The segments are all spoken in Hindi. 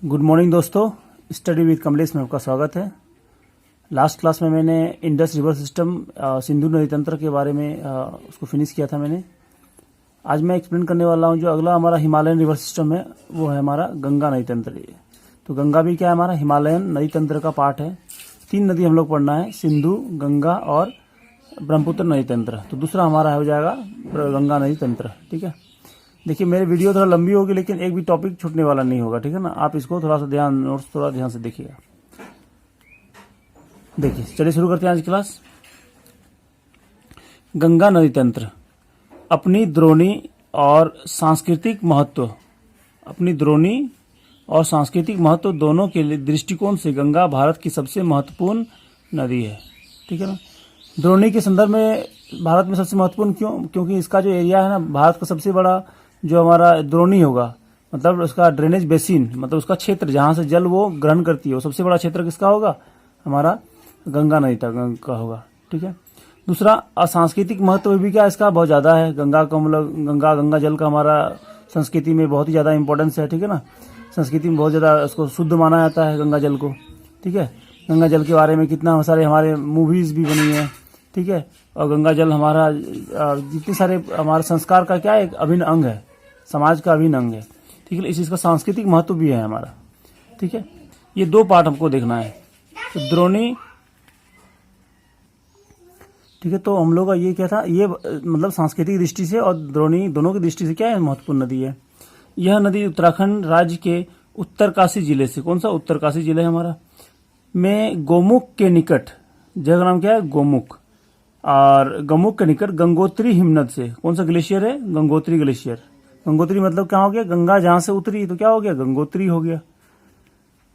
गुड मॉर्निंग दोस्तों, स्टडी विद कमलेश में आपका स्वागत है। लास्ट क्लास में मैंने इंडस रिवर सिस्टम सिंधु नदी तंत्र के बारे में उसको फिनिश किया था मैंने। आज मैं एक्सप्लेन करने वाला हूँ जो अगला हमारा हिमालयन रिवर सिस्टम है वो है हमारा गंगा नदी तंत्र। तो गंगा भी क्या है, हमारा हिमालयन नदी तंत्र का पार्ट है। 3 नदी हम लोग पढ़ना है, सिंधु, गंगा और ब्रह्मपुत्र नदी तंत्र। तो दूसरा हमारा हो जाएगा गंगा नदी तंत्र। ठीक है, देखिए मेरी वीडियो थोड़ा लंबी होगी लेकिन एक भी टॉपिक छूटने वाला नहीं होगा। ठीक है ना, आप इसको थोड़ा सा नोट्स थोड़ा ध्यान से देखिएगा। देखिए चलिए शुरू करते हैं आज क्लास। गंगा नदी तंत्र अपनी द्रोणी और सांस्कृतिक महत्व, दोनों के लिए दृष्टिकोण से गंगा भारत की सबसे महत्वपूर्ण नदी है। ठीक है ना, द्रोणी के संदर्भ में भारत में सबसे महत्वपूर्ण क्यों? क्योंकि इसका जो एरिया है ना, भारत का सबसे बड़ा जो हमारा द्रोणी होगा, मतलब उसका ड्रेनेज बेसिन, मतलब उसका क्षेत्र जहां से जल वो ग्रहण करती है, वो सबसे बड़ा क्षेत्र किसका होगा? हमारा गंगा नदी का होगा। ठीक है, दूसरा सांस्कृतिक महत्व भी क्या इसका बहुत ज्यादा है। गंगा का मतलब गंगा जल का हमारा संस्कृति में बहुत ही ज्यादा इंपॉर्टेंस है। ठीक है ना, संस्कृति में बहुत ज्यादा उसको शुद्ध माना जाता है गंगा जल को। ठीक है, गंगा जल के बारे में कितना सारे हमारे मूवीज भी बनी है। ठीक है, और गंगा जल हमारा जितने सारे हमारे संस्कार का क्या एक अभिन्न अंग है, समाज का अभिन्न अंग है। ठीक है, इस चीज का सांस्कृतिक महत्व भी है हमारा। ठीक है, ये 2 पार्ट हमको देखना है। तो द्रोणी, ठीक है, तो हम लोग का ये क्या था, ये मतलब सांस्कृतिक दृष्टि से और द्रोणी दोनों की दृष्टि से क्या है, महत्वपूर्ण नदी है। यह नदी उत्तराखंड राज्य के उत्तरकाशी जिले से, कौन सा उत्तरकाशी जिला है हमारा, में गोमुख के निकट, जगह का नाम क्या है गोमुख, और गोमुख के निकट गंगोत्री हिमनद से, कौन सा ग्लेशियर है, गंगोत्री ग्लेशियर। गंगोत्री मतलब क्या हो गया, गंगा जहां से उतरी तो क्या हो गया, गंगोत्री हो गया।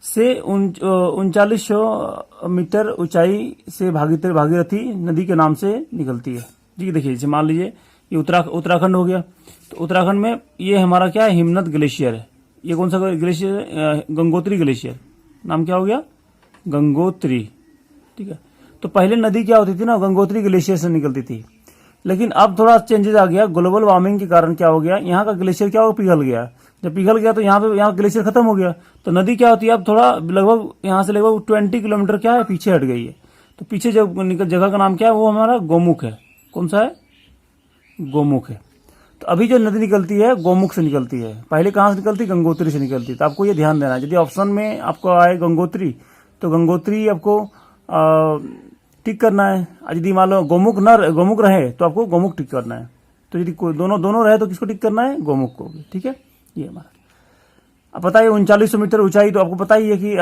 से 3900 मीटर ऊंचाई से भागीरथी नदी के नाम से निकलती है। जी देखिए, जैसे मान लीजिए ये उत्तराखंड हो गया, तो उत्तराखंड में ये हमारा क्या है, हिमनद ग्लेशियर है। ये कौन सा ग्लेशियर है, गंगोत्री ग्लेशियर, नाम क्या हो गया, गंगोत्री। ठीक है, तो पहले नदी क्या होती थी ना, गंगोत्री ग्लेशियर से निकलती थी, लेकिन अब थोड़ा चेंजेस आ गया। ग्लोबल वार्मिंग के कारण क्या हो गया, यहाँ का ग्लेशियर क्या हो, पिघल गया। जब पिघल गया तो यहाँ ग्लेशियर खत्म हो गया, तो नदी क्या होती है अब थोड़ा लगभग यहाँ से लगभग 20 किलोमीटर क्या है पीछे हट गई है। तो पीछे जो जगह का नाम क्या है, वो हमारा गोमुख है। कौन सा है, गोमुख है। तो अभी जो नदी निकलती है गोमुख से निकलती है, पहले कहाँ से निकलती, गंगोत्री से निकलती। तो आपको ये ध्यान देना है, यदि ऑप्शन में आपको आए गंगोत्री, तो गंगोत्री आपको टिक करना है। यदि मान लो गोमुख रहे तो आपको गोमुख टिक करना है। तो यदि दोनों रहे तो किसको टिक करना है, गोमुख को भी। ठीक है, ये हमारा। अब बताइए 3900 मीटर ऊंचाई, तो आपको पता ही है कि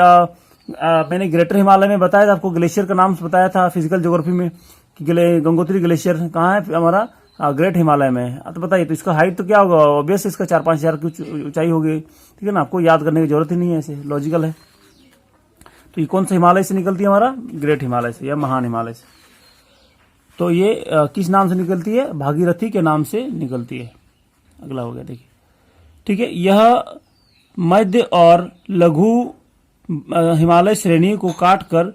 मैंने ग्रेटर हिमालय में बताया था आपको, ग्लेशियर का नाम बताया था फिजिकल ज्योग्राफी में कि गंगोत्री ग्लेशियर कहाँ है, हमारा ग्रेट हिमालय में है। तो बताइए, तो इसका हाइट तो क्या होगा, ऑब्वियस इसका 4-5 हजार की ऊंचाई होगी। ठीक है ना, आपको याद करने की जरूरत ही नहीं है, ऐसे लॉजिकल है। तो ये कौन सा हिमालय से निकलती है, हमारा ग्रेट हिमालय से या महान हिमालय से। तो ये किस नाम से निकलती है, भागीरथी के नाम से निकलती है। अगला हो गया देखिए। ठीक है, यह मध्य और लघु हिमालय श्रेणी को काटकर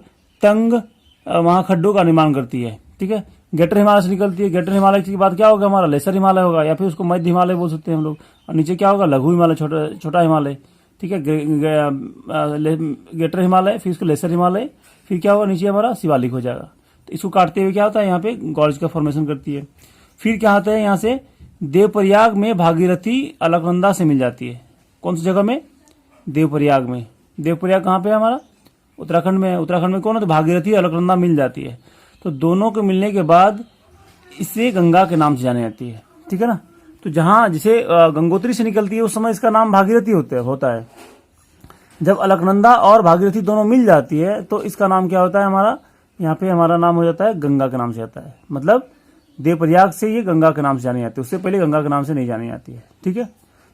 तंग महाखड्डों का निर्माण करती है। ठीक है, ग्रेटर हिमालय से निकलती है। ग्रेटर हिमालय के बाद क्या होगा, हमारा लेसर हिमालय होगा, या फिर उसको मध्य हिमालय बोल सकते हैं हम लोग। और नीचे क्या होगा, लघु हिमालय, छोटा हिमालय। ठीक है, ग्रेटर हिमालय, फिर इसको लेसर हिमालय, फिर क्या होगा नीचे हमारा शिवालिक हो जाएगा। तो इसको काटते हुए क्या होता है, यहाँ पे गॉर्ज का फॉर्मेशन करती है। फिर क्या होता है, यहाँ से देवप्रयाग में भागीरथी अलकनंदा से मिल जाती है। कौन सी जगह में, देवप्रयाग में। देवप्रयाग कहाँ पे है, हमारा उत्तराखंड में है। उत्तराखंड में कौन है, तो भागीरथी अलकनंदा मिल जाती है। तो दोनों के मिलने के बाद इसे गंगा के नाम से जानी जाती है। ठीक है ना, तो जहां जिसे गंगोत्री से निकलती है उस समय इसका नाम भागीरथी होता है। जब अलकनंदा और भागीरथी दोनों मिल जाती है तो इसका नाम क्या होता है, हमारा यहाँ पे हमारा नाम हो जाता है गंगा के नाम से जाता है। मतलब देवप्रयाग से ये गंगा के नाम से जानी जाती है, उससे पहले गंगा के नाम से नहीं जानी जाती है। ठीक है,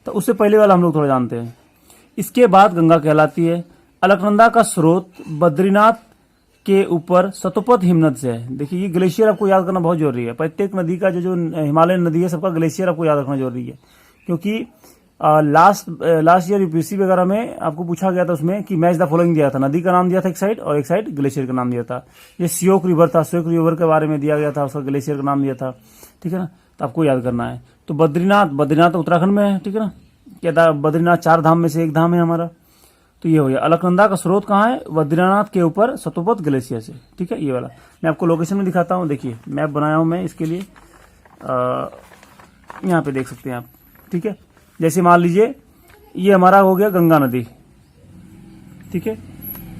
तो उससे पहले वाला हम लोग थोड़ा जानते हैं। इसके बाद गंगा कहलाती है। अलकनंदा का स्रोत बद्रीनाथ के ऊपर सतोपत हिमनद से है। देखिए ये ग्लेशियर आपको याद करना बहुत जरूरी है। प्रत्येक नदी का जो हिमालयन नदी है सबका ग्लेशियर आपको याद रखना जरूरी है, क्योंकि लास्ट ईयर यूपीएससी वगैरह में आपको पूछा गया था उसमें कि मैच द फॉलोइंग दिया था, नदी का नाम दिया था एक साइड और एक साइड ग्लेशियर का नाम दिया था। ये सियोक रिवर था, सियोक रिवर के बारे में दिया गया था, उसका ग्लेशियर का नाम दिया था। ठीक है ना, तो आपको याद करना है। तो बद्रीनाथ उत्तराखंड में है। ठीक है ना, बद्रीनाथ 4 धाम में से एक धाम है हमारा। तो ये हो गया। अलकनंदा का स्रोत कहाँ है? बद्रीनाथ के ऊपर सतोपत ग्लेशियर से, ठीक है, ये वाला। मैं आपको लोकेशन में दिखाता हूँ, देखिए मैप बनाया हूँ मैं इसके लिए, यहाँ पे देख सकते हैं आप, ठीक है। जैसे मान लीजिए ये हमारा हो गया गंगा नदी, ठीक है,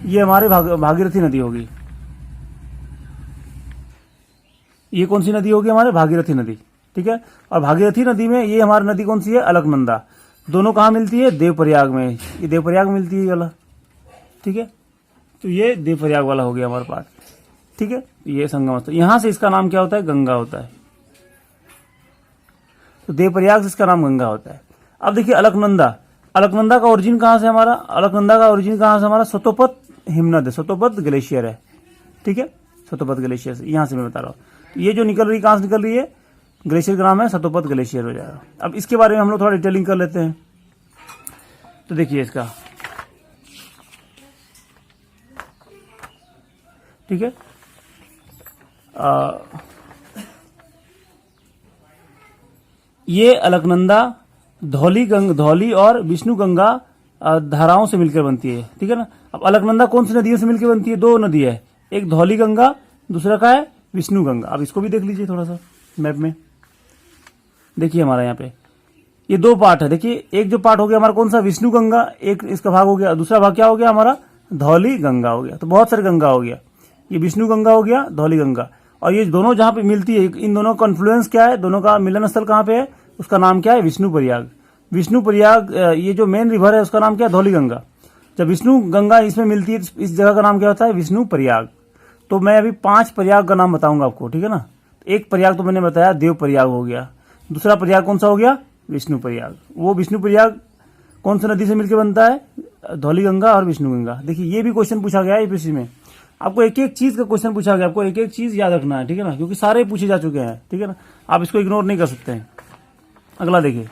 ये हमारी भागीरथी नदी होगी। ये कौन सी नदी होगी? हमारे भागीरथी नदी, ठीक है। और भागीरथी नदी में ये हमारी नदी कौन सी है? अलकनंदा। दोनों कहाँ मिलती है? देवप्रयाग में। ये देवप्रयाग में मिलती है ये वाला, ठीक है। तो ये देवप्रयाग वाला हो गया हमारे पास, ठीक है। ये संगम स्थल, यहां से इसका नाम क्या होता है? गंगा होता है। तो देवप्रयाग से इसका नाम गंगा होता है। अब देखिए अलकनंदा, अलकनंदा का ओरिजिन कहां से हमारा? अलकनंदा का ओरिजिन कहां से हमारा? सतोपत हिमनद है, सतोपत ग्लेशियर है, ठीक है। सतोपत ग्लेशियर से, यहां से मैं बता रहा हूं। ये जो निकल रही कहां से निकल रही है? ग्लेशियर का नाम है सतोपत ग्लेशियर हो जाएगा। अब इसके बारे में हम लोग थोड़ा डिटेलिंग कर लेते हैं। तो देखिए इसका, ठीक है, ये अलकनंदा धौली और विष्णु गंगा धाराओं से मिलकर बनती है, ठीक है ना। अब अलकनंदा कौन सी नदियों से मिलकर बनती है? दो नदी है, एक धौली गंगा, दूसरा का है विष्णु गंगा। अब इसको भी देख लीजिए थोड़ा सा मैप में, देखिए हमारा यहाँ पे ये दो पार्ट है। देखिए एक जो पार्ट हो गया हमारा कौन सा? विष्णु गंगा, एक इसका भाग हो गया, दूसरा भाग क्या हो गया हमारा? धौली गंगा हो गया। तो बहुत सारे गंगा हो गया, ये विष्णु गंगा हो गया, धौली गंगा। और ये दोनों जहां पे मिलती है, इन दोनों का कॉन्फ्लुएंस क्या है? दोनों का मिलन स्थल कहां पे है? उसका नाम क्या है? विष्णु प्रयाग। विष्णु प्रयाग, ये जो मेन रिवर है उसका नाम क्या है? धौली गंगा। जब विष्णु गंगा इसमें मिलती है तो इस जगह का नाम क्या होता है? विष्णु प्रयाग। तो मैं अभी 5 प्रयाग का नाम बताऊंगा आपको, ठीक है ना। एक प्रयाग तो मैंने बताया देव प्रयाग हो गया, दूसरा प्रयाग कौन सा हो गया? विष्णु प्रयाग। वो विष्णु प्रयाग कौन सी नदी से मिलकर बनता है? धौली गंगा और विष्णु गंगा। देखिए ये भी क्वेश्चन पूछा गया है यूपीएससी में, आपको एक एक चीज का क्वेश्चन पूछा गया, आपको एक एक चीज याद रखना है, ठीक है ना, क्योंकि सारे पूछे जा चुके हैं, ठीक है ना, आप इसको इग्नोर नहीं कर सकते हैं। अगला देखिए,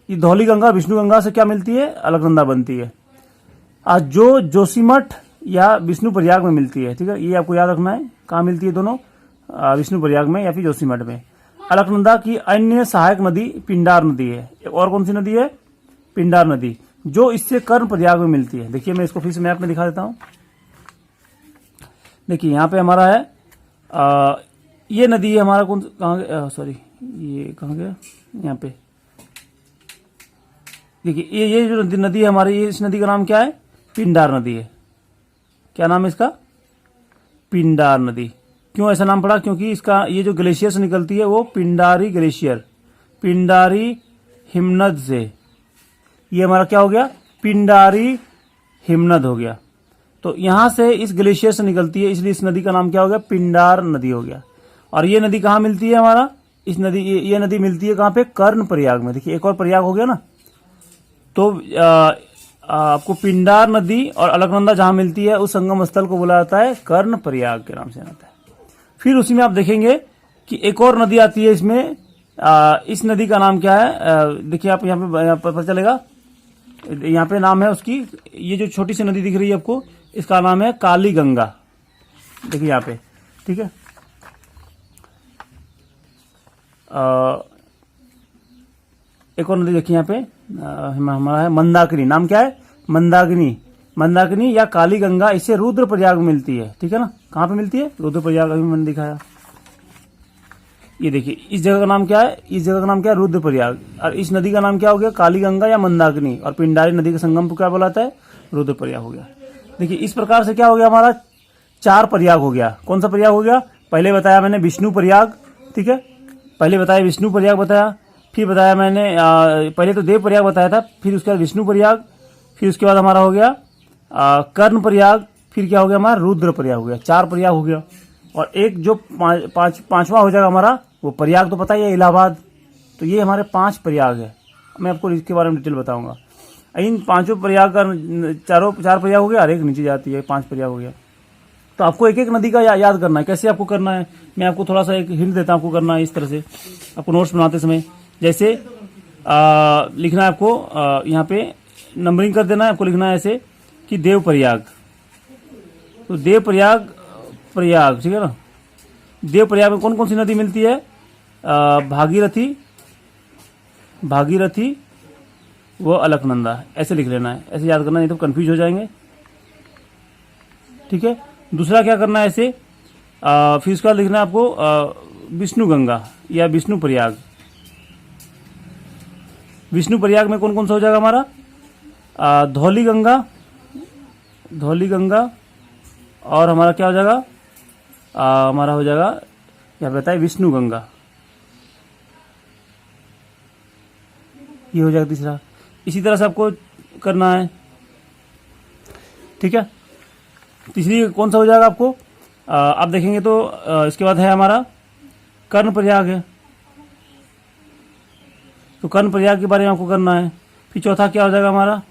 ये धौली गंगा विष्णु गंगा से क्या मिलती है? अलकनंदा बनती है। जो जोशीमठ या विष्णु प्रयाग में मिलती है, ठीक है, ये आपको याद रखना है। कहाँ मिलती है दोनों? विष्णु प्रयाग में या फिर जोशीमठ में। अलकनंदा की अन्य सहायक नदी पिंडार नदी है। और कौन सी नदी है? पिंडार नदी, जो इससे कर्ण प्रयाग में मिलती है। देखिए मैं इसको फिर से मैप में दिखा देता हूं। देखिए यहाँ पे हमारा है, ये नदी है हमारा कौन, कहाँ, सॉरी ये कहाँ गया? यहाँ पे देखिए ये जो नदी है हमारी, ये इस नदी का नाम क्या है? पिंडार नदी है। क्या नाम है इसका? पिंडार नदी। क्यों ऐसा नाम पड़ा? क्योंकि इसका ये जो ग्लेशियर से निकलती है वो पिंडारी ग्लेशियर, पिंडारी हिमनद से, ये हमारा क्या हो गया? पिंडारी हिमनद हो गया। तो यहां से इस ग्लेशियर से निकलती है, इसलिए इस नदी का नाम क्या हो गया? पिंडार नदी हो गया। और ये नदी कहाँ मिलती है हमारा? इस नदी, ये नदी मिलती है कहाँ पे? कर्ण प्रयाग में। देखिए एक और प्रयाग हो गया ना। तो आपको पिंडार नदी और अलकनंदा जहां मिलती है उस संगम स्थल को बोला जाता है कर्ण प्रयाग के नाम से आता है। फिर उसी में आप देखेंगे कि एक और नदी आती है इसमें, इस नदी का नाम क्या है? देखिए आप यहाँ पे पता चलेगा, यहाँ पे नाम है उसकी, ये जो छोटी सी नदी दिख रही है आपको, इसका नाम है काली गंगा। देखिए यहाँ पे, ठीक है। एक और नदी देखिए यहाँ पे, हमारा है मंदाकिनी। नाम क्या है? मंदाकिनी। मंदाकिनी या काली गंगा, इससे रुद्रप्रयाग में मिलती है, ठीक है ना। कहाँ पे मिलती है? रुद्रप्रयाग, अभी मैंने दिखाया। ये देखिए इस जगह का नाम क्या है? इस जगह का नाम क्या है? रुद्रप्रयाग। और इस नदी का नाम क्या हो गया? काली गंगा या मंदाकिनी। और पिंडारी नदी के संगम को क्या बोलाता है? रुद्रप्रयाग हो गया। देखिए इस प्रकार से क्या हो गया हमारा? 4 प्रयाग हो गया। कौन सा प्रयाग हो गया? पहले बताया मैंने विष्णु प्रयाग, ठीक है, पहले बताया विष्णु प्रयाग बताया, फिर बताया मैंने पहले तो देव प्रयाग बताया था, फिर उसके बाद विष्णु प्रयाग, फिर उसके बाद हमारा हो गया कर्ण प्रयाग, फिर क्या हो गया हमारा? रुद्र प्रयाग हो गया। 4 प्रयाग हो गया। और एक जो पांचवा हो जाएगा हमारा, वो प्रयाग तो पता ही है, इलाहाबाद। तो ये हमारे 5 प्रयाग है। मैं आपको इसके बारे में डिटेल बताऊंगा। इन 5 प्रयाग का 4 प्रयाग हो गया और एक नीचे जाती है, 5 प्रयाग हो गया। तो आपको एक एक नदी का याद करना है। कैसे आपको करना है, मैं आपको थोड़ा सा एक हिंट देता हूं आपको करना है इस तरह से, आपको नोट्स बनाते समय। जैसे लिखना है आपको, यहाँ पे नंबरिंग कर देना है आपको। लिखना है ऐसे कि देव प्रयाग, तो देव प्रयाग प्रयाग, ठीक है ना। देव प्रयाग में कौन कौन सी नदी मिलती है? भागीरथी, भागीरथी, वो अलकनंदा, ऐसे लिख लेना है, ऐसे याद करना, नहीं तो कंफ्यूज हो जाएंगे। ठीक है। दूसरा क्या करना है ऐसे, फिर उसका लिखना है आपको विष्णु गंगा या विष्णु प्रयाग। विष्णु प्रयाग में कौन कौन सा हो जाएगा हमारा, धौली गंगा, धौली गंगा, और हमारा क्या हो जाएगा, हमारा हो जाएगा यहाँ बताए विष्णु गंगा, ये हो जाएगा तीसरा। इसी तरह से आपको करना है। ठीक है। तीसरी कौन सा हो जाएगा आपको, आप देखेंगे तो इसके बाद है हमारा कर्ण प्रयाग है, तो कर्ण प्रयाग के बारे में आपको करना है। फिर चौथा क्या हो जाएगा हमारा,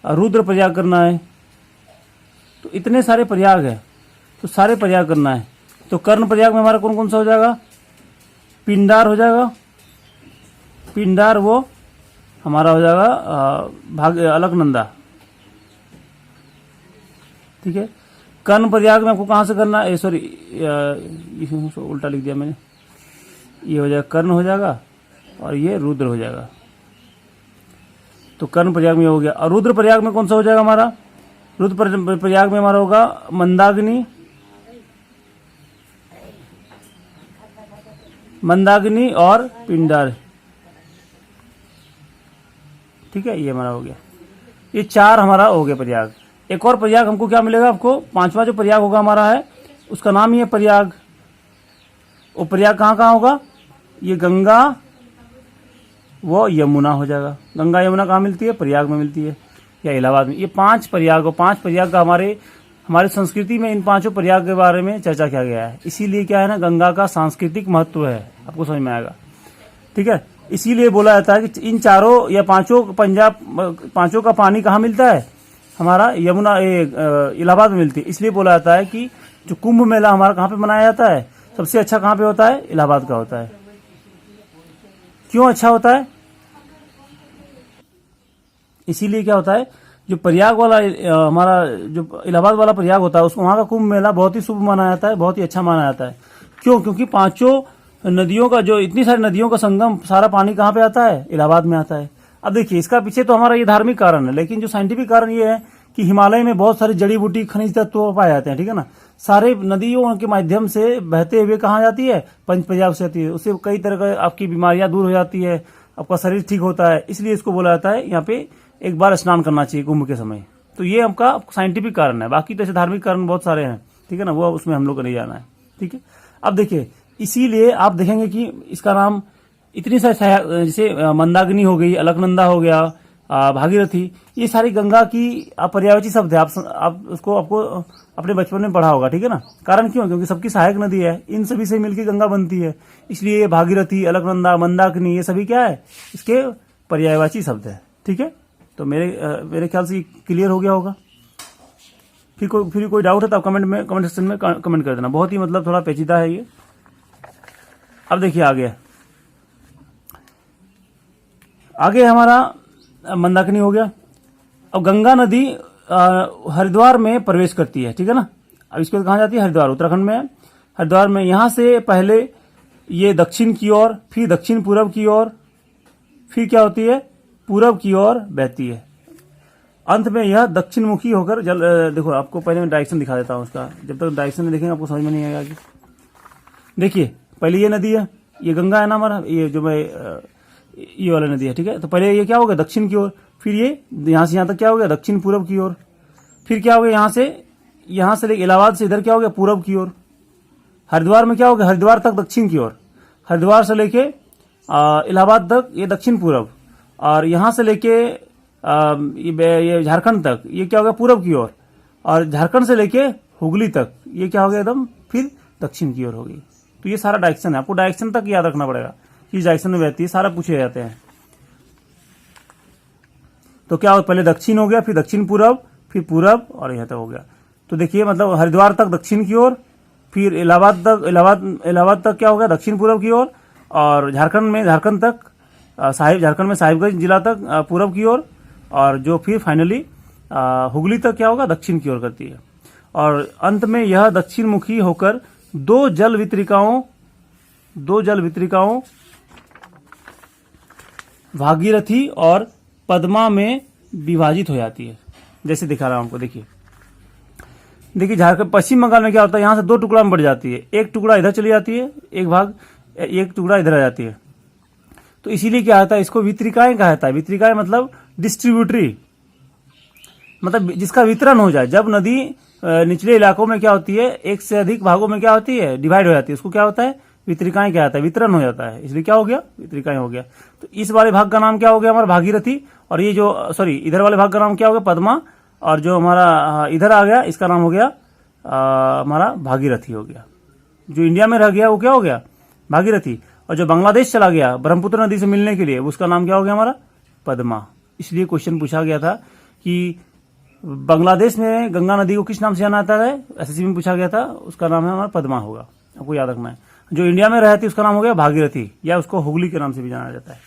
रुद्र प्रयाग करना है। तो इतने सारे प्रयाग है, तो सारे प्रयाग करना है। तो कर्ण प्रयाग में हमारा कौन कौन सा हो जाएगा, पिंडार हो जाएगा, पिंडार वो हमारा हो जाएगा अलकनंदा। ठीक है। कर्ण प्रयाग में आपको कहाँ से करना है, सॉरी उल्टा लिख दिया मैंने, ये हो जाएगा कर्ण हो जाएगा और ये रुद्र हो जाएगा। तो कर्ण प्रयाग में हो गया। और रुद्र प्रयाग में कौन सा हो जाएगा हमारा, रुद्र प्रयाग में हमारा होगा मंदाग्नि, मंदाग्नि और पिंडार। ठीक है, ये हमारा हो गया। ये चार हमारा हो गया प्रयाग। एक और प्रयाग हमको क्या मिलेगा, आपको पांचवा जो प्रयाग होगा हमारा है, उसका नाम ही है प्रयाग। वो प्रयाग कहाँ कहाँ होगा, ये गंगा वो यमुना हो जाएगा। गंगा यमुना कहाँ मिलती है, प्रयाग में मिलती है या इलाहाबाद में। ये पांच प्रयाग, और पांच प्रयाग का हमारे संस्कृति में इन पांचों प्रयाग के बारे में चर्चा किया गया है। इसीलिए क्या है ना, गंगा का सांस्कृतिक महत्व है, आपको समझ में आएगा। ठीक है। इसीलिए बोला जाता है कि इन चारों या पांचों का पानी कहाँ मिलता है, हमारा यमुना इलाहाबाद में मिलती है। इसलिए बोला जाता है कि जो कुंभ मेला हमारा कहाँ पे मनाया जाता है, सबसे अच्छा कहाँ पे होता है, इलाहाबाद का होता है। क्यों अच्छा होता है, इसीलिए क्या होता है, जो प्रयाग वाला हमारा जो इलाहाबाद वाला प्रयाग होता है, उसको वहां का कुंभ मेला बहुत ही शुभ माना जाता है, बहुत ही अच्छा माना जाता है। क्यों, क्योंकि पांचों नदियों का, जो इतनी सारी नदियों का संगम, सारा पानी कहाँ पे आता है, इलाहाबाद में आता है। अब देखिए, इसका पीछे तो हमारा ये धार्मिक कारण है, लेकिन जो साइंटिफिक कारण ये है कि हिमालय में बहुत सारी जड़ी बूटी खनिज तत्व पाए जाते हैं। ठीक है ना। सारे नदियों के माध्यम से बहते हुए कहाँ जाती है, पंच प्रयाग से आती है। उससे कई तरह का आपकी बीमारियां दूर हो जाती है, आपका शरीर ठीक होता है। इसलिए इसको बोला जाता है यहाँ पे एक बार स्नान करना चाहिए कुंभ के समय। तो ये आपका साइंटिफिक कारण है। बाकी तो ऐसे धार्मिक कारण बहुत सारे हैं, ठीक है ना, वो उसमें हम लोग को नहीं जाना है। ठीक है। अब देखिए, इसीलिए आप देखेंगे कि इसका नाम इतनी सारी, जैसे मंदाग्नि हो गई, अलकनंदा हो गया, भागीरथी, ये सारी गंगा की पर्यायवाची शब्द है। आप उसको आपको अपने बचपन में पढ़ा होगा। ठीक है ना। कारण क्यों, क्योंकि सबकी सहायक नदी है, इन सभी से मिलकर गंगा बनती है। इसलिए भागीरथी, अलकनंदा, मंदाकिनी, ये सभी क्या है, इसके पर्यायवाची शब्द है। ठीक है। तो मेरे ख्याल से क्लियर हो गया होगा। फिर कोई डाउट है तो आप कमेंट सेक्शन में कमेंट कर देना। बहुत ही मतलब थोड़ा पेचीदा है ये। अब देखिए आगे हमारा मंदाकिनी हो गया। अब गंगा नदी हरिद्वार में प्रवेश करती है। ठीक है ना। अब इसके बाद कहाँ जाती है, हरिद्वार, उत्तराखंड में है। हरिद्वार में यहाँ से पहले ये दक्षिण की ओर, फिर दक्षिण पूर्व की ओर, फिर क्या होती है, पूरब की ओर बहती है। अंत में यह दक्षिण मुखी होकर देखो, आपको पहले मैं डायरेक्शन दिखा देता हूँ उसका। जब तक डायरेक्शन में देखेंगे आपको समझ में नहीं आएगा कि देखिए, पहले ये नदी है, ये गंगा है ना हमारा, ये जो मैं ये वाला नदी है। ठीक है। तो पहले ये क्या हो गया, दक्षिण की ओर, फिर ये यहां से यहां तक क्या हो गया, दक्षिण पूरब की ओर, फिर क्या हो गया, यहां से लेके इलाहाबाद से इधर क्या हो गया, पूरब की ओर। हरिद्वार में क्या हो गया, हरिद्वार तक दक्षिण की ओर, हरिद्वार से लेके इलाहाबाद तक ये दक्षिण पूरब, और यहां से लेके ये झारखंड तक ये क्या हो गया, पूरब की ओर, और झारखंड से लेके हुगली तक ये क्या हो गया, एकदम फिर दक्षिण की ओर हो गई। तो ये सारा डायरेक्शन है, आपको डायरेक्शन तक याद रखना पड़ेगा, किस डायरेक्शन में बहती है, सारा पूछे जाते हैं। तो क्या हो, पहले दक्षिण हो गया, फिर दक्षिण पूरब, फिर पूरब, और यह तक हो गया। तो देखिए, मतलब हरिद्वार तक दक्षिण की ओर, फिर इलाहाबाद तक क्या हो गया, दक्षिण पूरब की ओर, और झारखंड तक झारखंड में साहिबगंज जिला तक पूरब की ओर, और जो फिर फाइनली हुगली तक क्या होगा, दक्षिण की ओर करती है। और अंत में यह दक्षिण मुखी होकर दो जल वितरिकाओं भागीरथी और पद्मा में विभाजित हो जाती है। जैसे दिखा रहा हूं आपको, देखिए देखिए झारखंड पश्चिम बंगाल में क्या होता है, यहां से दो टुकड़ा में बढ़ जाती है, एक टुकड़ा इधर चली जाती है, एक टुकड़ा इधर आ जाती है। तो इसीलिए क्या होता है, इसको वितरिकाएं कहा जाता है। वितरिकाएं मतलब डिस्ट्रीब्यूटरी, मतलब जिसका वितरण हो जाए। जब नदी निचले इलाकों में क्या होती है, एक से अधिक भागों में क्या होती है, डिवाइड हो जाती है, उसको क्या होता है, वितरिकाएं क्या होता है, वितरण हो जाता है, इसलिए क्या हो गया, वितरिकाएं हो गया। तो इस वाले भाग का नाम क्या हो गया हमारा, भागीरथी। और ये जो सॉरी इधर वाले भाग का नाम क्या हो गया, पद्मा। और जो हमारा इधर आ गया, इसका नाम हो गया हमारा भागीरथी हो गया। जो इंडिया में रह गया वो क्या हो गया, भागीरथी। और जो बांग्लादेश चला गया ब्रह्मपुत्र नदी से मिलने के लिए, उसका नाम क्या हो गया हमारा, पद्मा। इसलिए क्वेश्चन पूछा गया था कि बांग्लादेश में गंगा नदी को किस नाम से जाना जाता है, एसएससी में पूछा गया था, उसका नाम है हमारा पद्मा होगा, आपको याद रखना है। जो इंडिया में रहती है उसका नाम हो गया भागीरथी, या उसको हुगली के नाम से भी जाना जाता है।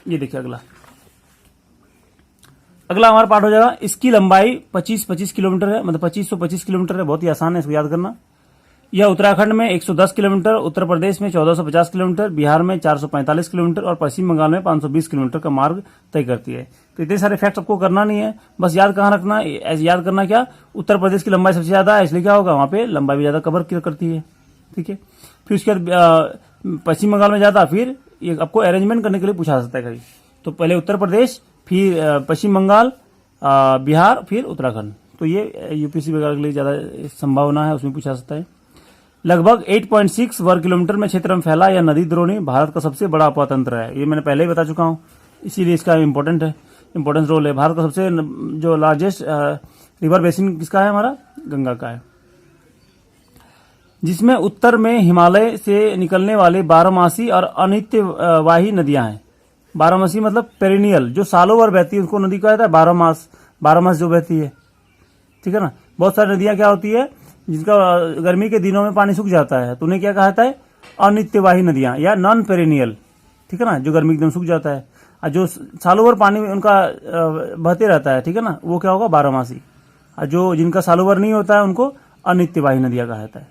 ये देखिए अगला हमारा पार्ट हो जाएगा। इसकी लंबाई 25 किलोमीटर है, मतलब 2525 किलोमीटर है, बहुत ही आसान है इसको याद करना। यह उत्तराखंड में 110 किलोमीटर, उत्तर प्रदेश में 1450 किलोमीटर, बिहार में 445 किलोमीटर और पश्चिम बंगाल में 520 किलोमीटर का मार्ग तय करती है। तो इतने सारे फैक्ट आपको करना नहीं है, बस याद कहाँ रखना, ऐसे याद करना क्या, उत्तर प्रदेश की लंबाई सबसे ज्यादा है, इसलिए क्या होगा, वहां पे लंबाई भी ज्यादा कवर करती है। ठीक है, फिर उसके बाद पश्चिम बंगाल में ज्यादा, फिर ये आपको अरेंजमेंट करने के लिए पूछा सकता है कभी। तो पहले उत्तर प्रदेश, फिर पश्चिम बंगाल, बिहार, फिर उत्तराखंड। तो ये यूपीएससी वगैरह के लिए ज्यादा संभावना है, उसमें पूछा सकता है। लगभग 8.6 वर्ग किलोमीटर में क्षेत्र में फैला यह नदी द्रोणी भारत का सबसे बड़ा अपतंत्र है। ये मैंने पहले ही बता चुका हूं, इसीलिए इसका इंपॉर्टेंस रोल है। भारत का सबसे जो लार्जेस्ट रिवर बेसिन किसका है, हमारा गंगा का है, जिसमें उत्तर में हिमालय से निकलने वाले बारहमासी और अनित्यवाही नदियां हैं। बारहमासी मतलब पेरिनियल, जो सालों भर बहती है उसको नदी कहा जाता है बारहमास जो बहती है। ठीक है ना, बहुत सारी नदियां क्या होती है जिसका गर्मी के दिनों में पानी सूख जाता है, तो उन्हें क्या कहा जाता है, अनित्यवाही नदियां या नॉन पेरिनियल। ठीक है ना, जो गर्मी एकदम सूख जाता है, और जो सालों भर पानी उनका बहते रहता है, ठीक है ना, वो क्या होगा, बारहमासी। और जो जिनका सालों भर नहीं होता है उनको अनित्यवाही नदियां कहा जाता है।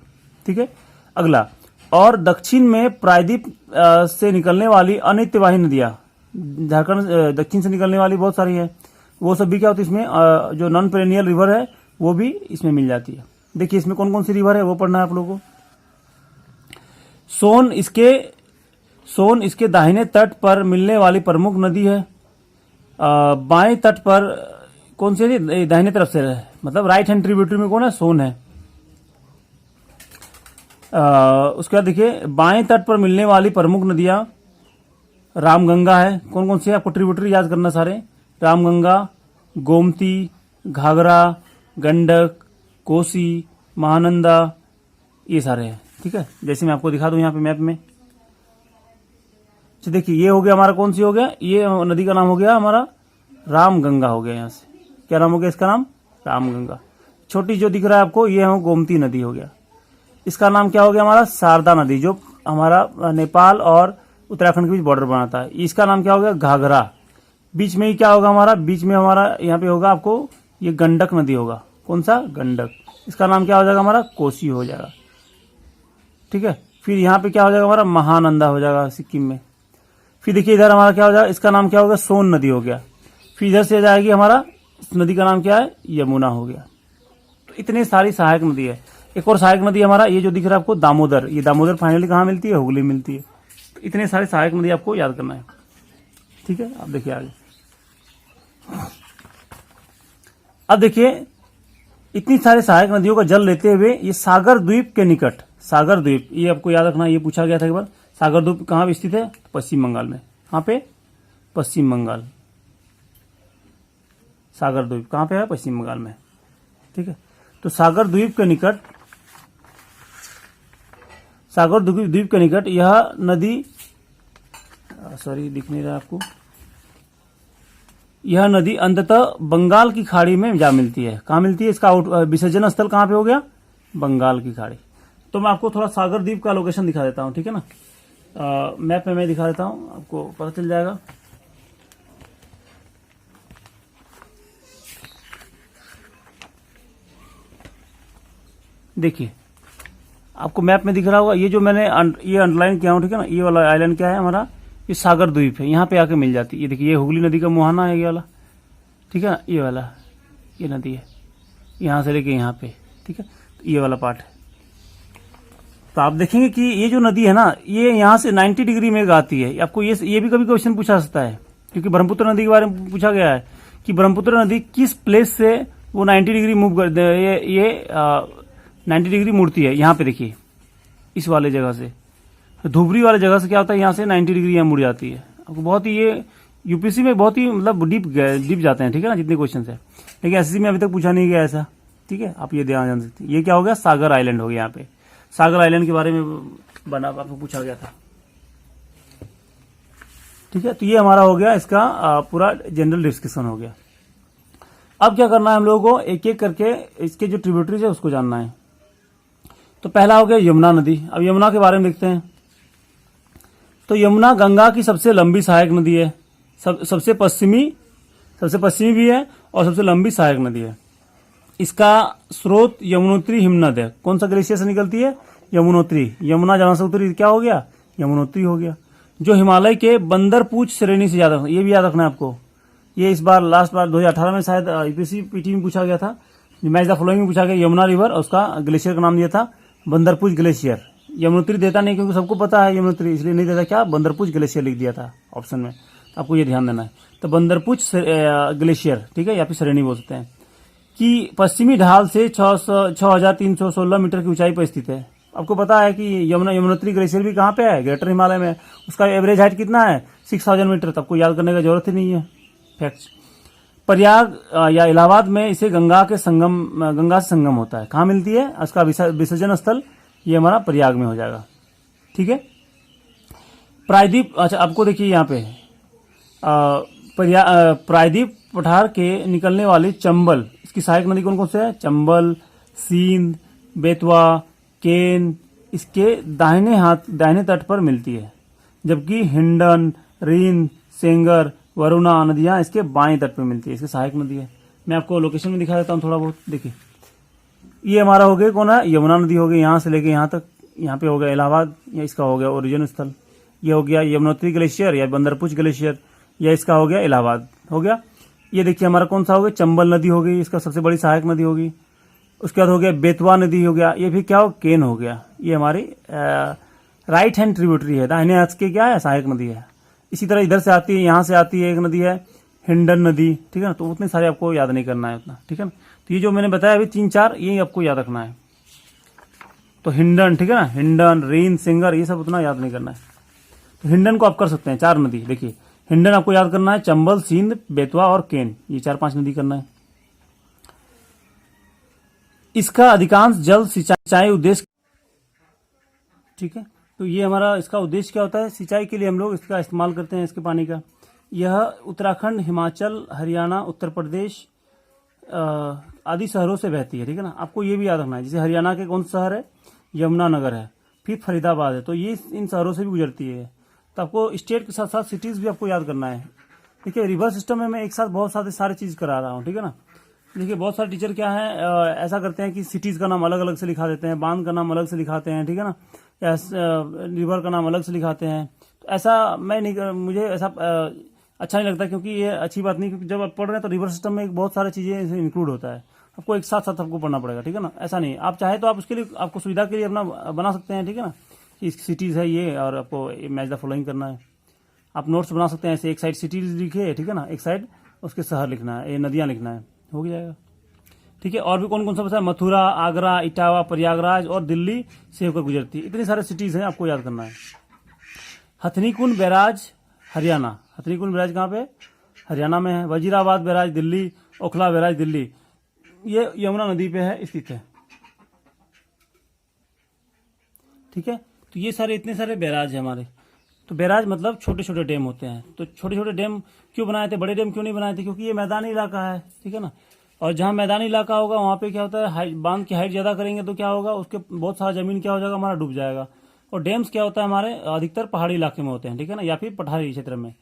ठीक है, अगला, और दक्षिण में प्रायद्वीप से निकलने वाली अनित्यवाही नदियां, झारखंड दक्षिण से निकलने वाली बहुत सारी है, वो सब भी क्या होती है इसमें, जो नॉन पेरिनियल रिवर है वो भी इसमें मिल जाती है। देखिए इसमें कौन कौन सी रिवर है वो पढ़ना है आप लोगों को। सोन इसके दाहिने तट पर मिलने वाली प्रमुख नदी है। बाएं तट पर कौन सी है, दाहिने तरफ से है, मतलब राइट हैंड ट्रिब्यूटरी में कौन है, सोन है। उसके बाद देखिए बाएं तट पर मिलने वाली प्रमुख नदियां रामगंगा है। कौन कौन सी है, आपको ट्रिब्यूटरी याद करना सारे, रामगंगा, गोमती, घाघरा, गंडक, कोसी, महानंदा, ये सारे हैं। ठीक है, जैसे मैं आपको दिखा दूं यहाँ पे मैप में। तो देखिए ये हो गया हमारा, कौन सी हो गया, ये नदी का नाम हो गया हमारा रामगंगा हो गया। यहाँ से क्या नाम हो गया इसका नाम, रामगंगा। छोटी जो दिख रहा है आपको ये गोमती नदी हो गया। इसका नाम क्या हो गया हमारा, शारदा नदी, जो हमारा नेपाल और उत्तराखंड के बीच बॉर्डर बनाता है। इसका नाम क्या हो गया, घाघरा। बीच में ही क्या होगा हमारा, बीच में हमारा यहाँ पे होगा आपको ये गंडक नदी होगा। कौन सा, गंडक। इसका नाम क्या हो जाएगा हमारा, कोसी हो जाएगा। ठीक है, फिर यहाँ पे क्या हो जाएगा हमारा, महानंदा हो जाएगा सिक्किम में। फिर देखिए इधर हमारा क्या हो जाएगा, इसका नाम क्या होगा, सोन नदी हो गया। फिर इधर से जाएगी हमारा, इस नदी का नाम क्या है, यमुना हो गया। तो इतने सारी सहायक नदी है। एक और सहायक नदी हमारा ये जो दिख रहा है आपको, दामोदर। ये दामोदर फाइनली कहाँ मिलती है, हुगली मिलती है। तो इतने सारे सहायक नदी आपको याद करना है। ठीक है, अब देखिए आगे। अब देखिए इतनी सारे सहायक नदियों का जल लेते हुए ये सागर द्वीप के निकट, सागर द्वीप ये आपको याद रखना, ये पूछा गया था एक बार। सागर द्वीप कहाँ स्थित है, पश्चिम बंगाल में। कहाँ पे, पश्चिम बंगाल। सागर द्वीप कहाँ पे है, पश्चिम बंगाल में। ठीक है, तो सागर द्वीप के निकट, सागर द्वीप के निकट यह नदी, सॉरी दिख नहीं रहा आपको, यह नदी अंततः बंगाल की खाड़ी में जा मिलती है। कहाँ मिलती है, इसका विसर्जन स्थल कहाँ पे हो गया, बंगाल की खाड़ी। तो मैं आपको थोड़ा सागर द्वीप का लोकेशन दिखा देता हूँ, ठीक है ना, मैप में मैं दिखा देता हूँ, आपको पता चल जाएगा। देखिए आपको मैप में दिख रहा होगा, ये जो मैंने ये अंडरलाइन किया हूँ, ठीक है ना, ये वाला आइलैंड क्या है हमारा, ये सागर द्वीप है, यहाँ पे आके मिल जाती है। ये देखिए, ये हुगली नदी का मुहाना है ये वाला, ठीक है ना, ये वाला, ये नदी है, यहाँ से लेके यहाँ पे, ठीक है, तो ये वाला पार्ट है। तो आप देखेंगे कि ये जो नदी है ना, ये यहाँ से 90 डिग्री में आती है। आपको ये भी कभी क्वेश्चन पूछा सकता है, क्योंकि ब्रह्मपुत्र नदी के बारे में पूछा गया है कि ब्रह्मपुत्र नदी किस प्लेस से वो 90 डिग्री मूव कर ये 90 डिग्री मुड़ती है। यहाँ पे देखिए, इस वाले जगह से, धुबरी वाले जगह से क्या होता है, यहाँ से 90 डिग्री यहाँ मुड़ जाती है। आपको बहुत ही ये यूपीसी में बहुत ही मतलब डीप जाते हैं, ठीक है ना, जितने क्वेश्चन है, लेकिन एसएससी में अभी तक पूछा नहीं गया ऐसा, ठीक है। आप ये ध्यान जान सकते हैं। ये क्या हो गया, सागर आइलैंड हो गया। यहाँ पे सागर आइलैंड के बारे में बना आपको पूछा गया था, ठीक है। तो ये हमारा हो गया, इसका पूरा जनरल डिस्कशन हो गया। अब क्या करना है हम लोगों को, एक एक करके इसके जो ट्रिब्यूटरीज है उसको जानना है। तो पहला हो गया यमुना नदी। अब यमुना के बारे में देखते हैं। तो यमुना गंगा की सबसे लंबी सहायक नदी है, सबसे पश्चिमी भी है और सबसे लंबी सहायक नदी है। इसका स्रोत यमुनोत्री हिमनद है। कौन सा ग्लेशियर से निकलती है, यमुनोत्री। यमुना जहां से उतरी क्या हो गया, यमुनोत्री हो गया, जो हिमालय के बंदरपूछ श्रेणी से ज्यादा, ये भी याद रखना है आपको। ये इस बार लास्ट बार 2018 में शायद यूपीएससी पीटी में पूछा गया था, मैच द फॉलोइंग में पूछा गया। यमुना रिवर और उसका ग्लेशियर का नाम दिया था बंदरपूछ ग्लेशियर। यमुनोत्री देता नहीं, क्योंकि सबको पता है यमुनोत्री, इसलिए नहीं देता, क्या बंदरपूछ ग्लेशियर लिख दिया था ऑप्शन में। तो आपको ये ध्यान देना है। तो बंदरपूछ ग्लेशियर, ठीक है, या फिर श्रेणी बोल सकते हैं, कि पश्चिमी ढाल से 6316 मीटर की ऊंचाई पर स्थित है। आपको पता है कि यमुनोत्री ग्लेशियर भी कहाँ पे है, ग्रेटर हिमालय में। उसका एवरेज हाइट कितना है, 6000 मीटर। तो आपको याद करने की जरूरत ही नहीं है फैक्ट्स। प्रयाग या इलाहाबाद में इसे गंगा से संगम होता है। कहाँ मिलती है, उसका विसर्जन स्थल ये हमारा प्रयाग में हो जाएगा, ठीक है। प्रायद्वीप, अच्छा आपको देखिए यहाँ पे प्रायद्वीप पठार के निकलने वाली चंबल, इसकी सहायक नदी कौन कौन से है, चंबल, सींध, बेतवा, केन, इसके दाहिने तट पर मिलती है। जबकि हिंडन, रीन, सेंगर, वरुणा नदियां इसके बाएं तट पर मिलती है। इसकी सहायक नदी है। मैं आपको लोकेशन में दिखा देता हूँ थोड़ा बहुत। देखिए, ये हमारा हो गया कौन है, यमुना नदी हो गई, यहाँ से लेके यहाँ तक। यहाँ पे हो गया इलाहाबाद, या इसका हो गया ओरिजिन स्थल। ये हो गया यमुनोत्री ग्लेशियर या बंदरपूछ ग्लेशियर, या इसका हो गया इलाहाबाद हो गया। ये देखिए हमारा कौन सा हो गया, चंबल नदी हो गई, इसका सबसे बड़ी सहायक नदी होगी। उसके बाद हो गया बेतवा नदी हो गया। ये भी क्या हो, केन हो गया। ये हमारी राइट हैंड ट्रिब्यूटरी है, दाहिने हाथ के क्या है, सहायक नदी है। इसी तरह इधर से आती है, यहाँ से आती है एक नदी है हिंडन नदी, ठीक है ना। तो उतने सारे आपको याद नहीं करना है उतना, ठीक है ना। तो ये जो मैंने बताया अभी 3-4, ये आपको याद रखना है। तो हिंडन, ठीक है ना, हिंडन, रीन, सिंगर, ये सब उतना याद नहीं करना है। तो हिंडन को आप कर सकते हैं 4 नदी। देखिए, हिंडन आपको याद करना है, चंबल, सींध, बेतवा और केन, ये 4-5 नदी करना है। इसका अधिकांश जल सिंचाई उद्देश्य, ठीक है। तो ये हमारा इसका उद्देश्य क्या होता है, सिंचाई के लिए हम लोग इसका इस्तेमाल करते हैं, इसके पानी का। यह उत्तराखंड, हिमाचल, हरियाणा, उत्तर प्रदेश आदि शहरों से बहती है, ठीक है ना। आपको ये भी याद रखना है, जैसे हरियाणा के कौन सा शहर है, यमुनानगर है, फिर फरीदाबाद है। तो ये इन शहरों से भी गुजरती है। तो आपको स्टेट के साथ साथ सिटीज भी आपको याद करना है। देखिए, रिवर सिस्टम में मैं एक साथ बहुत सारी चीज करा रहा हूँ, ठीक है ना। देखिए, बहुत सारे टीचर क्या है ऐसा करते हैं कि सिटीज का नाम अलग अलग से लिखा देते हैं, बांध का नाम अलग से लिखाते हैं, ठीक है ना, या रिवर का नाम अलग से लिखाते हैं। तो ऐसा मैं नहीं, मुझे ऐसा अच्छा नहीं लगता, क्योंकि ये अच्छी बात नहीं। क्योंकि जब आप पढ़ रहे हैं तो रिवर सिस्टम में बहुत सारी चीजें इंक्लूड होता है, आपको एक साथ आपको पढ़ना पड़ेगा, ठीक है ना। ऐसा नहीं, आप चाहे तो आप उसके लिए आपको सुविधा के लिए अपना बना सकते हैं, ठीक है ना। इस सिटीज है ये, और आपको मैच द फॉलोइंग करना है। आप नोट्स बना सकते हैं ऐसे, एक साइड सिटीज लिखे, ठीक है ना, एक साइड उसके शहर लिखना है, ये नदियां लिखना है, हो जाएगा, ठीक है। और भी कौन कौन सा बचा, मथुरा, आगरा, इटावा, प्रयागराज और दिल्ली से होकर गुजरती है। इतनी सारे सिटीज हैं, आपको याद करना है। हथनीकुंड बैराज हरियाणा, हथनीकुंड बैराज कहाँ पे, हरियाणा में है। वजीराबाद बैराज दिल्ली, ओखला बैराज दिल्ली, ये यमुना नदी पे है, स्थित है, ठीक है। तो ये सारे इतने सारे बैराज है हमारे। तो बैराज मतलब छोटे छोटे डैम होते हैं। तो छोटे छोटे डैम क्यों बनाए थे, बड़े डैम क्यों नहीं बनाए थे, क्योंकि ये मैदानी इलाका है, ठीक है ना। और जहां मैदानी इलाका होगा वहां पे क्या होता है, बांध की हाइट ज्यादा करेंगे तो क्या होगा, उसके बहुत सारा जमीन क्या हो जाएगा, हमारा डूब जाएगा। और डैम्स क्या होता है, हमारे अधिकतर पहाड़ी इलाके में होते हैं, ठीक है ना, या फिर पठारी क्षेत्र में।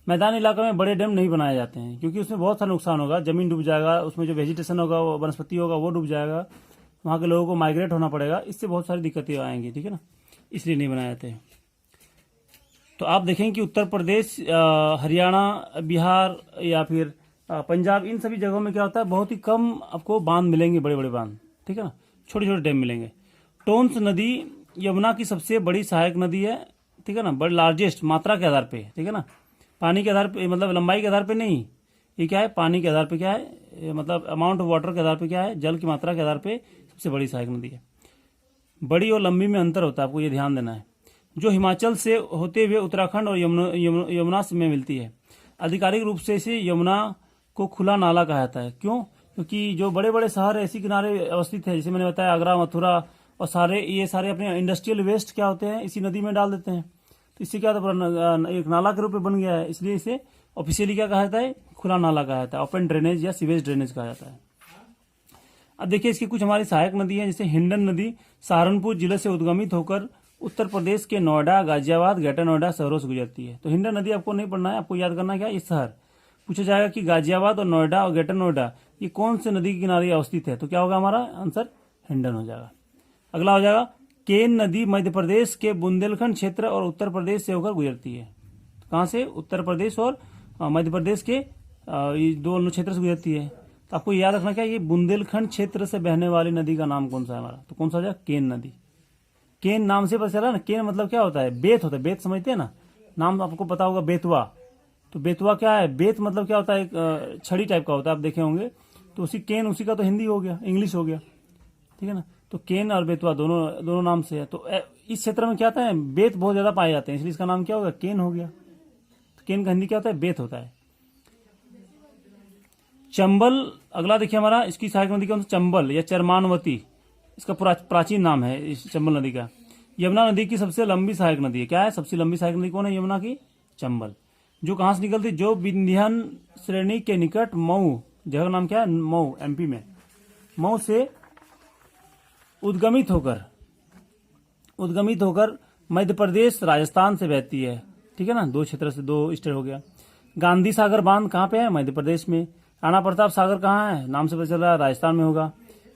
मैदानी इलाके में बड़े डैम नहीं बनाए जाते हैं, क्योंकि उसमें बहुत सारा नुकसान होगा, जमीन डूब जाएगा, उसमें जो वेजिटेशन होगा, वो वनस्पति होगा, वो डूब जाएगा, वहाँ के लोगों को माइग्रेट होना पड़ेगा, इससे बहुत सारी दिक्कतें आएंगी, ठीक है ना, इसलिए नहीं बनाए जाते हैं। तो आप देखेंगे कि उत्तर प्रदेश, हरियाणा, बिहार या फिर पंजाब, इन सभी जगहों में क्या होता है, बहुत ही कम आपको बांध मिलेंगे, बड़े बड़े बांध, ठीक है ना, छोटे छोटे डैम मिलेंगे। टोन्स नदी यमुना की सबसे बड़ी सहायक नदी है, ठीक है ना, बड़ी लार्जेस्ट मात्रा के आधार पे, ठीक है ना, पानी के आधार पे, मतलब लंबाई के आधार पे नहीं, ये क्या है, पानी के आधार पे क्या है, मतलब अमाउंट ऑफ वाटर के आधार पे क्या है, जल की मात्रा के आधार पे सबसे बड़ी सहायक नदी है। बड़ी और लंबी में अंतर होता है, आपको ये ध्यान देना है। जो हिमाचल से होते हुए उत्तराखंड और यमुना में मिलती है। आधिकारिक रूप से इसे यमुना को खुला नाला कहा जाता है। क्यों? क्योंकि जो बड़े बड़े शहर ऐसी किनारे अवस्थित है, जैसे मैंने बताया आगरा, मथुरा, और ये सारे अपने इंडस्ट्रियल वेस्ट क्या होते हैं, इसी नदी में डाल देते हैं। तो इससे क्या होता है, एक नाला के रूप में बन गया है, इसलिए इसे ऑफिशियली क्या कहा जाता है, खुला नाला कहा जाता है, ओपन ड्रेनेज या सीवेज ड्रेनेज कहा जाता है। अब देखिए इसकी कुछ हमारी सहायक नदी है, जैसे हिंडन नदी सहारनपुर जिले से उद्गमित होकर उत्तर प्रदेश के नोएडा, गाजियाबाद, ग्रेटर नोएडा शहरों से गुजरती है। तो हिंडन नदी आपको नहीं पढ़ना है, आपको याद करना क्या, इस शहर पूछा जाएगा कि गाजियाबाद और नोएडा और ग्रेटर नोएडा ये कौन से नदी के किनारे अवस्थित है, तो क्या होगा हमारा आंसर, हिंडन हो जाएगा। अगला हो जाएगा केन नदी मध्य प्रदेश के बुंदेलखंड क्षेत्र और उत्तर प्रदेश से होकर गुजरती है। कहां से? उत्तर प्रदेश और मध्य प्रदेश के ये दोनों क्षेत्र से गुजरती है। तो आपको याद रखना क्या, ये बुंदेलखंड क्षेत्र से बहने वाली नदी का नाम कौन सा है हमारा, तो कौन सा हो जाएगा, केन नदी। केन नाम से पता चला ना, केन मतलब क्या होता है, बेत होता है, बेत समझते हैं ना, नाम आपको पता होगा बेतवा। तो बेतवा क्या है, बेत मतलब क्या होता है, एक छड़ी टाइप का होता है, आप देखे होंगे। तो उसी केन, उसी का तो हिंदी हो गया, इंग्लिश हो गया, ठीक है ना। तो केन और बेतवा दोनों नाम से है। तो इस क्षेत्र में क्या होता है, बेत बहुत ज्यादा पाए जाते हैं, इसलिए इसका नाम क्या होगा, केन हो गया। तो केन का हिंदी क्या होता है, बेत होता है। चंबल, अगला देखिए हमारा, इसकी सहायक नदी कौन सा, चंबल या चरमानवती, इसका प्राचीन नाम है इस चंबल नदी का। यमुना नदी की सबसे लंबी सहायक नदी है। क्या है, सबसे लंबी सहायक नदी कौन है, यमुना की, चंबल। जो कहां से निकलती, जो विंध्यान श्रेणी के निकट मऊ, जगह का नाम क्या है, मऊ, एमपी में, मऊ से उद्गमित होकर मध्य प्रदेश, राजस्थान से बहती है, ठीक है ना, दो क्षेत्र से, दो स्टेट हो गया। गांधी सागर बांध कहां पे है, मध्य प्रदेश में। राणा प्रताप सागर कहाँ है, नाम से पता चल रहा है, राजस्थान में होगा।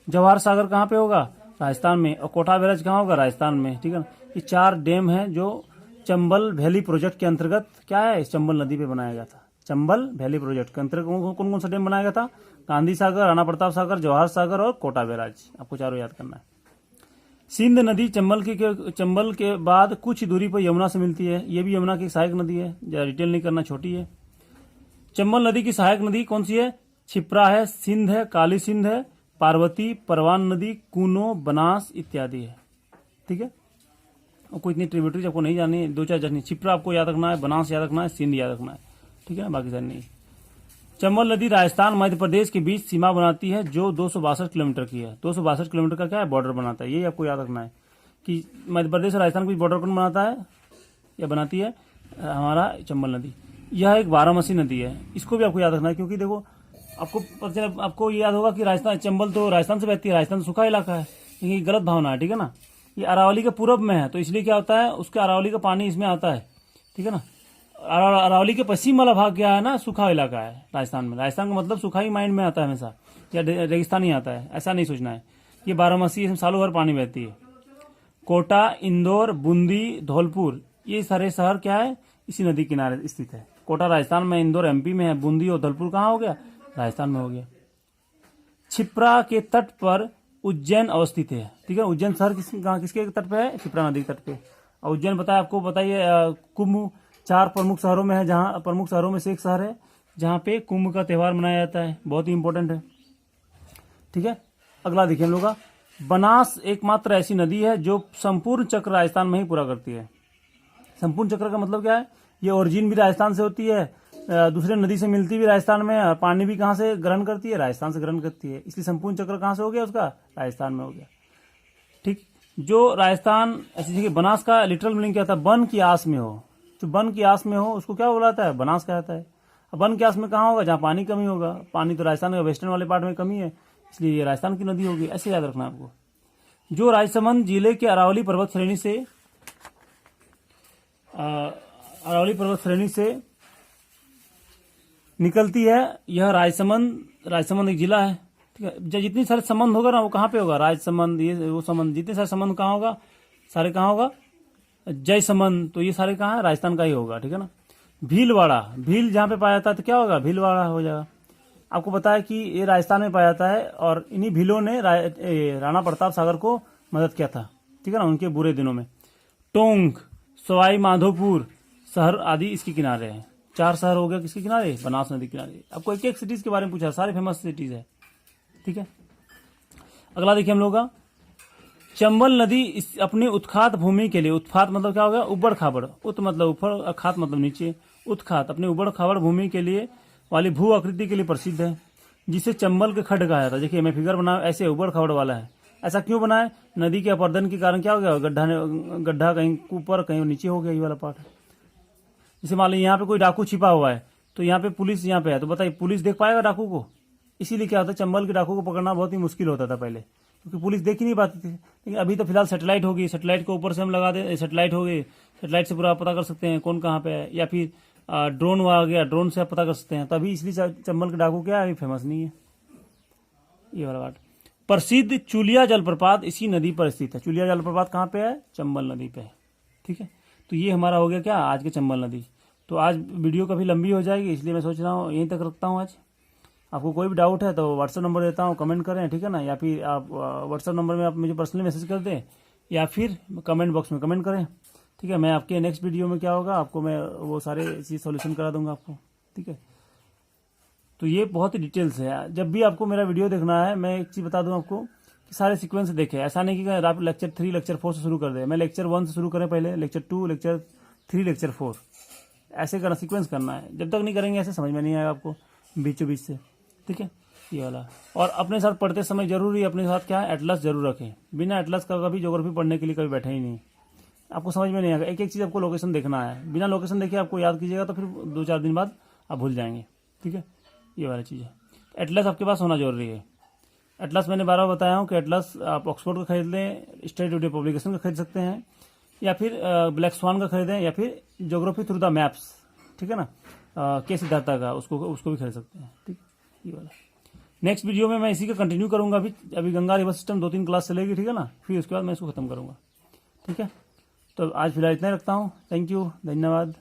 जवाहर सागर कहाँ पे होगा, राजस्थान में। और कोटा बैराज कहाँ होगा, राजस्थान में, ठीक है ना। ये 4 डैम हैं जो चंबल वैली प्रोजेक्ट के अंतर्गत क्या है, इस चंबल नदी पे बनाया गया था। चंबल वैली प्रोजेक्ट के अंतर्गत कौन कौन सा डैम बनाया गया था, गांधी सागर, राणा प्रताप सागर, जवाहर सागर और कोटा बैराज, आपको चारों याद करना है। सिंध नदी चंबल के बाद कुछ दूरी पर यमुना से मिलती है। ये भी यमुना की सहायक नदी है, ज्यादा डिटेल नहीं करना, छोटी है। चंबल नदी की सहायक नदी कौन सी है, क्षिप्रा है, सिंध है, काली सिंध है, पार्वती, परवान नदी, कूनो, बनास इत्यादि है, ठीक है। और कोई इतनी ट्रिब्यूटरीज आपको नहीं जानी, 2-4 जानी। क्षिप्रा आपको याद रखना है, बनास याद रखना है, सिंध याद रखना है, ठीक है ना, बाकी सारी नहीं। चंबल नदी राजस्थान मध्य प्रदेश के बीच सीमा बनाती है, जो 262 किलोमीटर की है। 262 किलोमीटर का क्या है, बॉर्डर बनाता है। यही आपको याद रखना है कि मध्य प्रदेश और राजस्थान के बीच बॉर्डर कौन बनाता है या बनाती है, हमारा चंबल नदी। यह एक 12मासी नदी है, इसको भी आपको याद रखना है, क्योंकि देखो आपको याद होगा कि राजस्थान, चंबल तो राजस्थान से बहती है, राजस्थान तो सूखा इलाका है, लेकिन ये गलत भावना है, ठीक है ना। ये अरावली के पूर्व में है, तो इसलिए क्या होता है, उसके अरावली का पानी इसमें आता है, ठीक है ना। अरावली के पश्चिम वाला भाग क्या है ना, सूखा इलाका है राजस्थान में। राजस्थान का मतलब सूखा ही माइंड में आता है हमेशा, या रेगिस्तान ही आता है, ऐसा नहीं सोचना है। ये 12मासी, इसमें सालों भर पानी बहती है। कोटा, इंदौर, बूंदी, धौलपुर, ये सारे शहर क्या है, इसी नदी किनारे स्थित है। कोटा राजस्थान में, इंदौर एमपी में है, बूंदी और धौलपुर कहाँ हो गया, राजस्थान में हो गया। क्षिप्रा के तट पर उज्जैन अवस्थित है, ठीक है। उज्जैन शहर किसके तट पे है, क्षिप्रा नदी के तट पे। और उज्जैन आपको बताइए, कुंभ 4 प्रमुख शहरों में है, जहां प्रमुख शहरों में से एक शहर है जहां पे कुंभ का त्योहार मनाया जाता है, बहुत ही इंपॉर्टेंट है, ठीक है। अगला देखिए हम लोग का, बनास एकमात्र ऐसी नदी है जो संपूर्ण चक्र राजस्थान में ही पूरा करती है। संपूर्ण चक्र का मतलब क्या है, ये ओरिजिन भी राजस्थान से होती है, दूसरे नदी से मिलती भी राजस्थान में, पानी भी कहां से ग्रहण करती है, राजस्थान से ग्रहण करती है, इसलिए संपूर्ण चक्र कहां से हो गया उसका, राजस्थान में हो गया, ठीक। जो राजस्थान ऐसी जगह, बनास का लिटरल मीनिंग क्या था, वन की आस में हो। जो वन की आस में हो उसको क्या बुलाता है, बनास कहता है। अब वन की आस में कहाँ होगा, जहाँ पानी कमी होगा। पानी तो राजस्थान के वेस्टर्न वाले पार्ट में कमी है, इसलिए ये राजस्थान की नदी होगी, ऐसे याद रखना आपको। जो राजसमंद जिले के अरावली पर्वत श्रेणी से निकलती है, यह राजसमंद एक जिला है, ठीक है। जितनी सारे संबंध होगा ना, वो कहाँ पे होगा, राजसमंद, ये वो संबंध, जितने सारे संबंध कहाँ होगा, सारे कहाँ होगा, जयसमंद, तो ये सारे कहाँ है, राजस्थान का ही होगा, ठीक है ना। भीलवाड़ा, भील जहाँ पे पाया जाता है तो क्या होगा, भीलवाड़ा हो जाएगा। आपको पता है कि ये राजस्थान में पाया जाता है और इन्हीं भीलों ने राणा प्रताप सागर को मदद किया था, ठीक है ना, उनके बुरे दिनों में। टोंक, सवाई माधोपुर शहर आदि इसके किनारे हैं। 4 शहर हो गया किसके किनारे, बनास नदी किनारे। आपको एक एक सिटीज के बारे में पूछा, सारे फेमस सिटीज है, ठीक है। अगला देखिए हम लोग का, चंबल नदी अपनी उत्खात भूमि के लिए, उत्खात मतलब क्या हो गया, उबड़ खाबड़, उत मतलब ऊपर, खात मतलब नीचे, उत्खात अपने उबड़ खाबड़ भूमि के लिए वाली भू आकृति के लिए प्रसिद्ध है, जिसे चंबल के खड्ड कहा जाता है। देखिए मैं फिगर बना, ऐसे उबड़ खाबड़ वाला है। ऐसा क्यों बना है, नदी के अपर्दन के कारण क्या हो गया, गड्ढा कहीं ऊपर कहीं नीचे हो गया, ये वाला पार्ट। जैसे मान लीजिए यहाँ पे कोई डाकू छिपा हुआ है, तो यहाँ पे पुलिस यहाँ पे है, तो बताइए पुलिस देख पाएगा डाकू को। इसीलिए क्या होता है, चंबल के डाकू को पकड़ना बहुत ही मुश्किल होता था पहले, क्योंकि पुलिस देख ही नहीं पाती थी। लेकिन अभी तो फिलहाल सेटेलाइट होगी, सेटेलाइट को ऊपर से हम लगा दे, सेटेलाइट हो गई, सेटेलाइट से पूरा पता कर सकते हैं कौन कहाँ पे है, या फिर ड्रोन आ गया, ड्रोन से आप पता कर सकते हैं। तभी इसलिए चंबल के डाकू क्या है, अभी फेमस नहीं है, ये वाला बात। प्रसिद्ध चुलिया जलप्रपात इसी नदी पर स्थित है। चुलिया जलप्रपात कहाँ पे है, चंबल नदी पे है, ठीक है। तो ये हमारा हो गया क्या, आज के चंबल नदी। तो आज वीडियो काफी लंबी हो जाएगी, इसलिए मैं सोच रहा हूँ यहीं तक रखता हूँ आज। आपको कोई भी डाउट है तो व्हाट्सएप नंबर देता हूँ, कमेंट करें, ठीक है ना, या फिर आप व्हाट्सएप नंबर में आप मुझे पर्सनली मैसेज कर दें, या फिर कमेंट बॉक्स में कमेंट करें, ठीक है। मैं आपके नेक्स्ट वीडियो में क्या होगा, आपको मैं वो सारे चीज़ सॉल्यूशन करा दूंगा आपको, ठीक है। तो ये बहुत ही डिटेल्स है। जब भी आपको मेरा वीडियो देखना है, मैं एक चीज़ बता दूं आपको कि सारे सीक्वेंस से देखें। ऐसा नहीं कि आप लेक्चर 3 लेक्चर 4 से शुरू कर दें। मैं लेक्चर 1 से शुरू करें पहले, लेक्चर 2 लेक्चर 3 लेक्चर 4, ऐसे करना, सीक्वेंस करना है। जब तक नहीं करेंगे ऐसे समझ में नहीं आएगा आपको बीचों बीच से, ठीक है, ये वाला। और अपने साथ पढ़ते समय जरूरी अपने साथ क्या है, एटलस जरूर रखें। बिना एटलस का कभी ज्योग्राफी पढ़ने के लिए कभी बैठे ही नहीं, आपको समझ में नहीं आएगा। एक एक चीज़ आपको लोकेशन देखना है, बिना लोकेशन देखे आपको याद कीजिएगा तो फिर 2-4 दिन बाद आप भूल जाएंगे, ठीक है, ये वाली चीज़ है। एटलस आपके पास होना जरूरी है। एटलस मैंने 12 बताया हूँ कि एटलस आप ऑक्सफोर्ड का खरीद लें, स्टेट ऑफ पब्लिकेशन का खरीद सकते हैं, या फिर ब्लैक स्वान का खरीदें, या फिर ज्योग्राफी थ्रू द मैप्स, ठीक है ना, के सिद्धार्था का, उसको भी खरीद सकते हैं, ठीक, ये वाला। नेक्स्ट वीडियो में मैं इसी का कंटिन्यू करूंगा। अभी गंगा रिवर सिस्टम 2-3 क्लास चलेगी, ठीक है ना, फिर उसके बाद मैं इसको खत्म करूंगा, ठीक है। तो आज फिलहाल इतना ही रखता हूँ। थैंक यू, धन्यवाद।